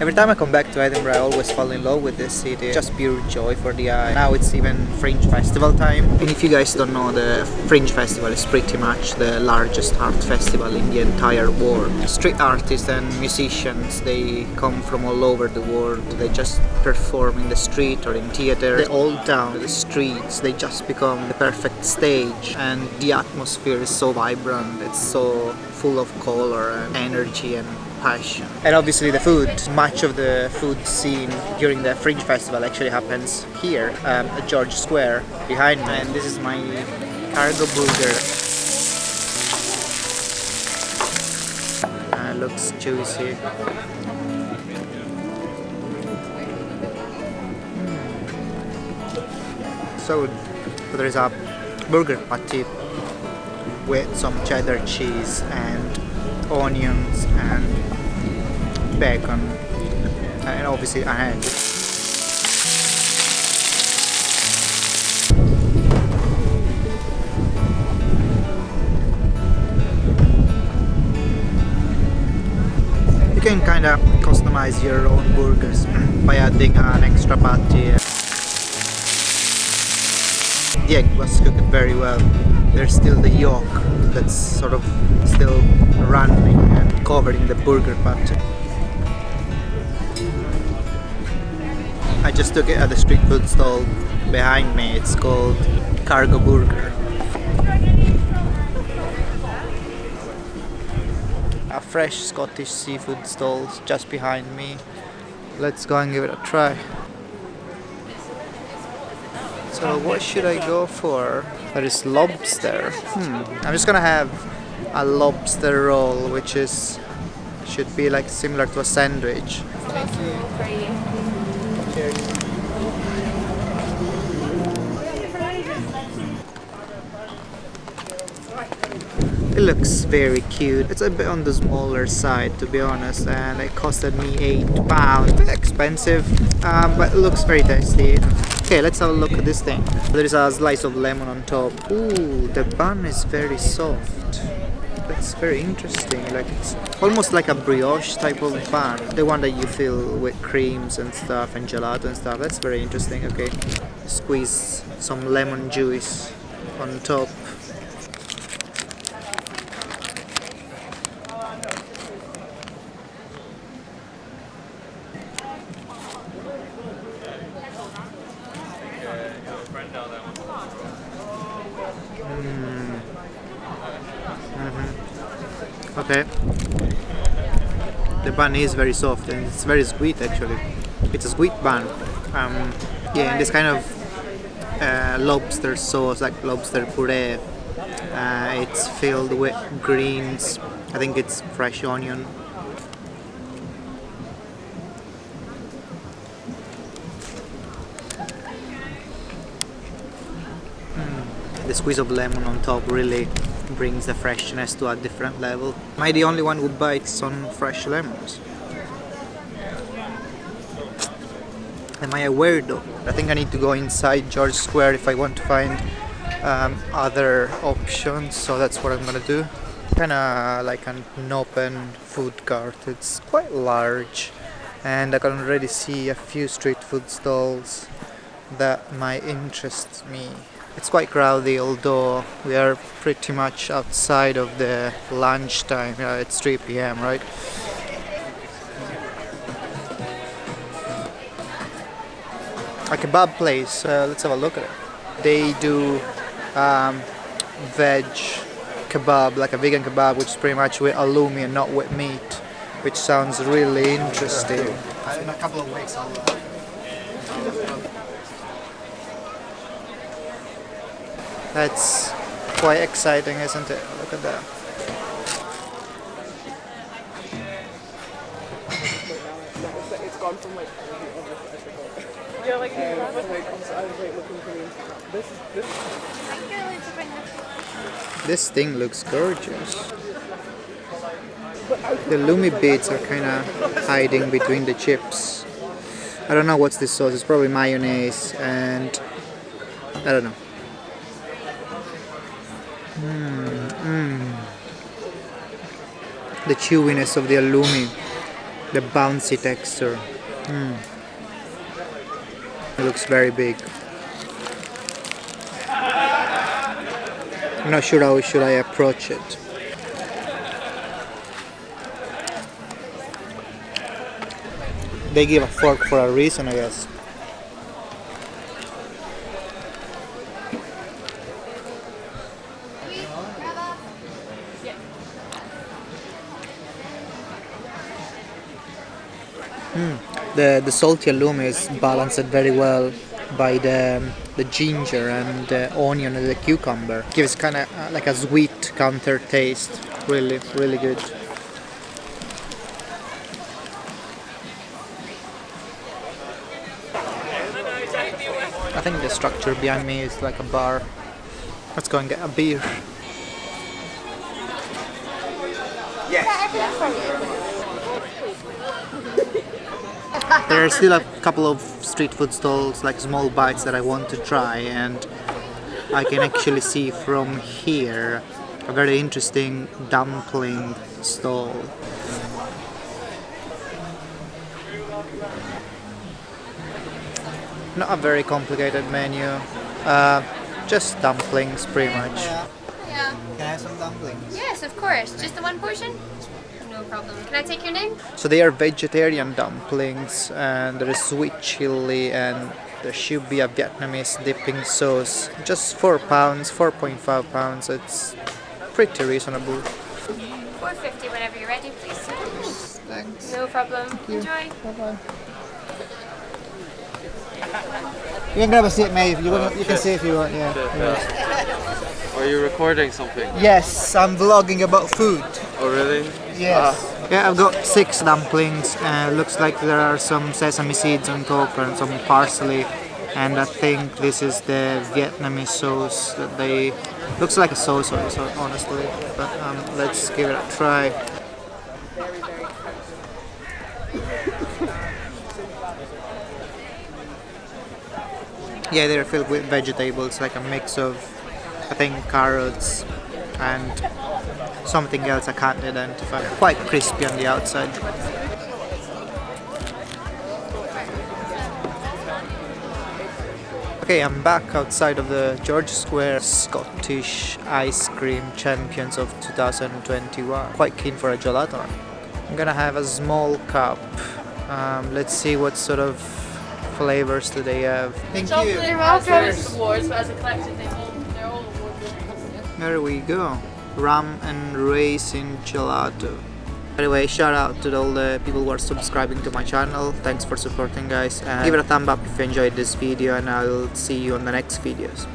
Every time I come back to Edinburgh, I always fall in love with this city. Just pure joy for the eye. Now it's even Fringe Festival time. And if you guys don't know, the Fringe Festival is pretty much the largest art festival in the entire world. Street artists and musicians, they come from all over the world. They just perform in the street or in theater. The old town, the streets, they just become the perfect stage. And the atmosphere is so vibrant. It's so full of color and energy and passion. And obviously the food. Much of the food scene during the Fringe Festival actually happens here at George Square behind me. And this is my cargo burger. Looks juicy. So there is a burger patty with some cheddar cheese and onions and bacon and obviously a ham. You can kind of customize your own burgers by adding an extra patty. The egg was cooked very well. There's still the yolk that's sort of still running and covered in the burger patty. I just took it at the street food stall behind me. It's called Cargo Burger. A fresh Scottish seafood stall just behind me. Let's go and give it a try. So what should I go for? There is lobster. I'm just gonna have a lobster roll, which should be like similar to a sandwich. Thank you. Cheers. It looks very cute. It's a bit on the smaller side, to be honest, and it costed me £8. A bit expensive, but it looks very tasty. Okay, let's have a look at this thing. There is a slice of lemon on top. Ooh, the bun is very soft. That's very interesting. Like it's almost like a brioche type of bun. The one that you fill with creams and stuff and gelato and stuff. That's very interesting. Okay, squeeze some lemon juice on top. Okay, the bun is very soft and it's very sweet actually. It's a sweet bun. Yeah, and this kind of lobster sauce, like lobster puree. It's filled with greens. I think it's fresh onion. The squeeze of lemon on top really brings the freshness to a different level. Am I the only one who bites on fresh lemons? Am I a weirdo? I think I need to go inside George Square if I want to find other options, so that's what I'm gonna do. Kinda like an open food cart. It's quite large and I can already see a few street food stalls that might interest me. It's quite crowded, although we are pretty much outside of the lunchtime. It's 3 p.m, right? A kebab place, let's have a look at it. They do veg kebab, like a vegan kebab, which is pretty much with halloumi and not with meat, which sounds really interesting. In a couple of weeks I'll That's quite exciting, isn't it? Look at that. It's gone from like yeah, like this thing looks gorgeous. The halloumi bits are kind of hiding between the chips. I don't know what's this sauce. It's probably mayonnaise and I don't know. The chewiness of the halloumi the bouncy texture. It looks very big. I'm not sure how should I approach it. They give a fork for a reason, I guess. The salty alum is balanced very well by the ginger and the onion and the cucumber. Gives kind of like a sweet counter taste. Really, really good. I think the structure behind me is like a bar. Let's go and get a beer. There are still a couple of street food stalls, like small bites that I want to try, and I can actually see from here a very interesting dumpling stall. Not a very complicated menu, just dumplings pretty much. Yeah. Can I have some dumplings? Yes, of course. Just the one portion? No problem. Can I take your name? So they are vegetarian dumplings, and there is sweet chili, and there should be a Vietnamese dipping sauce. Just £4, 4.5 pounds. It's pretty reasonable. $4.50 whenever you're ready, please. Thanks. No problem. Enjoy. Bye-bye. You can grab a seat, mate. You can see if you want. Yeah. Are you recording something? Yes, I'm vlogging about food. Oh really? Yes. Yeah, I've got 6 dumplings. Looks like there are some sesame seeds on top and some parsley. And I think this is the Vietnamese sauce that they... Looks like a sauce, honestly. But let's give it a try. Yeah, they're filled with vegetables, like a mix of, I think, carrots and something else I can't identify. Quite crispy on the outside. Okay, I'm back outside of the George Square. Scottish ice cream champions of 2021. Quite keen for a gelato. I'm gonna have a small cup. Let's see what sort of flavors do they have. Thank you. You're welcome. Awards, but as a collective, they're all awards. There we go. Rum and raisin gelato. Anyway, shout out to all the people who are subscribing to my channel. Thanks for supporting, guys. And give it a thumb up if you enjoyed this video, and I'll see you on the next videos.